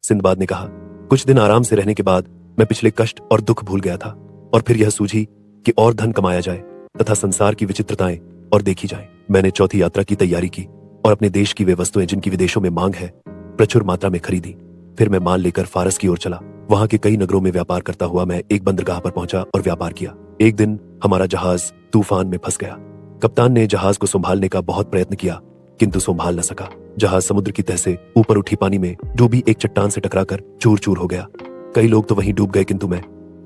Sinbad ने कहा। कुछ दिन आराम से रहने के बाद मैं पिछले कष्ट और दुख भूल गया था और फिर यह सूझी कि और धन कमाया जाए तथा संसार की विचित्रताएं और देखी जाए। मैंने चौथी यात्रा की तैयारी की और अपने देश की वे वस्तुएं जिनकी विदेशों में मांग है प्रचुर मात्रा में खरीदी। फिर मैं माल लेकर फारस की ओर चला। वहां के कई नगरों में व्यापार करता हुआ मैं एक बंदरगाह पर पहुंचा और व्यापार किया। एक दिन हमारा जहाज तूफान में फंस गया। कप्तान ने जहाज को संभालने का बहुत प्रयत्न किया किंतु संभाल न सका। जहाज समुद्र की तह से ऊपर उठी पानी में डूबी एक चट्टान से टकराकर चूर चूर हो गया। कई लोग तो वहीं डूब गए किंतु मैं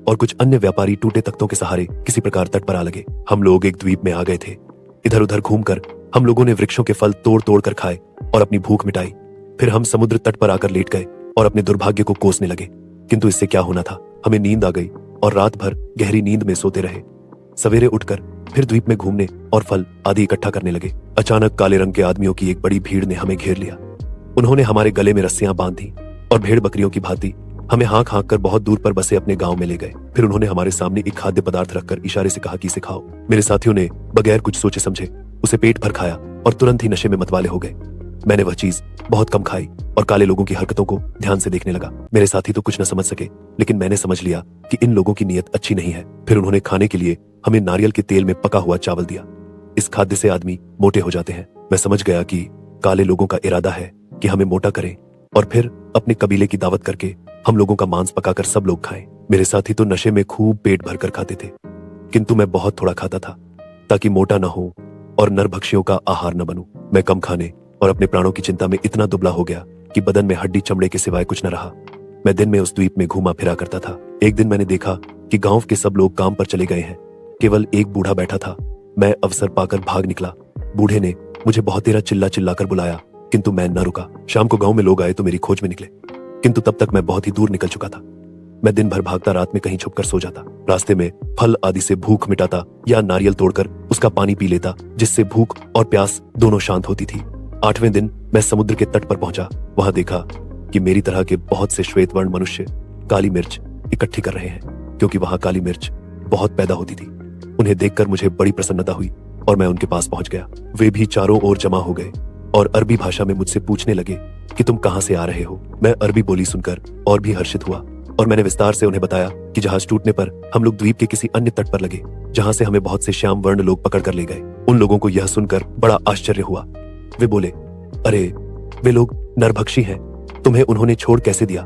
और कुछ अन्य व्यापारी टूटे तख्तों के सहारे किसी प्रकार तट पर आ लगे। हम लोग एक द्वीप में आ गए थे। इधर उधर घूमकर हम लोगों ने वृक्षों के फल तोड़ तोड़ कर खाए और अपनी भूख मिटाई। फिर हम समुद्र तट पर आकर लेट गए और अपने दुर्भाग्य को कोसने लगे। किंतु इससे क्या होना था, हमें नींद आ गई और रात भर गहरी नींद में सोते रहे। सवेरे उठकर फिर द्वीप में घूमने और फल आदि इकट्ठा करने लगे। अचानक काले रंग के आदमियों की एक बड़ी भीड़ ने हमें घेर लिया। उन्होंने हमारे गले में रस्सियां बांध दी और भेड़ बकरियों की भांति हमें हाँक हाँक कर बहुत दूर पर बसे अपने गांव में ले गए। फिर उन्होंने हमारे सामने एक खाद्य पदार्थ रखकर इशारे से कहा कि इसे खाओ। मेरे साथियों ने बगैर कुछ सोचे समझे उसे पेट भर खाया और तुरंत ही नशे में मतवाले हो गए। मैंने वह चीज बहुत कम खाई और काले लोगों की हरकतों को ध्यान से देखने लगा। मेरे साथी तो कुछ न समझ सके लेकिन मैंने समझ लिया कि इन लोगों की नीयत अच्छी नहीं है। फिर उन्होंने खाने के लिए हमें नारियल के तेल में पका हुआ चावल दिया। इस खाद्य से आदमी मोटे हो जाते हैं। मैं समझ गया कि काले लोगों का इरादा है कि हमें मोटा करें और फिर अपने कबीले की दावत करके हम लोगों का मांस पकाकर सब लोग खाएं। मेरे साथी तो नशे में खूब पेट भर कर खाते थे किंतु मैं बहुत थोड़ा खाता था ताकि मोटा न हो और नरभक्षियों का आहार न बनूं। मैं कम खाने और अपने प्राणों की चिंता में इतना दुबला हो गया कि बदन में हड्डी चमड़े के सिवाय कुछ न रहा। मैं दिन में उस द्वीप में घूमा फिरा करता था। एक दिन मैंने देखा कि गांव के सब लोग काम पर चले गए हैं, केवल एक बूढ़ा बैठा था। मैं अवसर पाकर भाग निकला। बूढ़े ने मुझे बहुत देर चिल्ला चिल्ला कर बुलाया किंतु मैं न रुका। शाम को गांव में लोग आए तो मेरी खोज में निकले किंतु तब तक मैं बहुत ही दूर निकल चुका था। मैं दिन भर भागता, रात में कहीं छुपकर सो जाता। रास्ते में फल आदि से भूख मिटाता या नारियल तोड़कर उसका पानी पी लेता जिससे भूख और प्यास दोनों शांत होती थी। 8वें दिन मैं समुद्र के तट पर पहुंचा। वहां देखा कि मेरी तरह के बहुत से श्वेत वर्ण मनुष्य काली मिर्च इकट्ठी कर रहे हैं क्योंकि वहां काली मिर्च बहुत पैदा होती थी। उन्हें देखकर मुझे बड़ी प्रसन्नता हुई और मैं उनके पास पहुंच गया। वे भी चारों ओर जमा हो गए और अरबी भाषा में मुझसे पूछने लगे कि तुम कहां से आ रहे हो। मैं अरबी बोली सुनकर और भी हर्षित हुआ और मैंने विस्तार से उन्हें बताया कि जहाज टूटने पर हम लोग द्वीप के किसी अन्य तट पर लगे जहां से हमें बहुत से श्याम वर्ण लोग पकड़ कर ले गए। उन लोगों को यह सुनकर बड़ा आश्चर्य हुआ। वे बोले, अरे वे लोग नरभक्षी हैं, तुम्हें उन्होंने छोड़ कैसे दिया।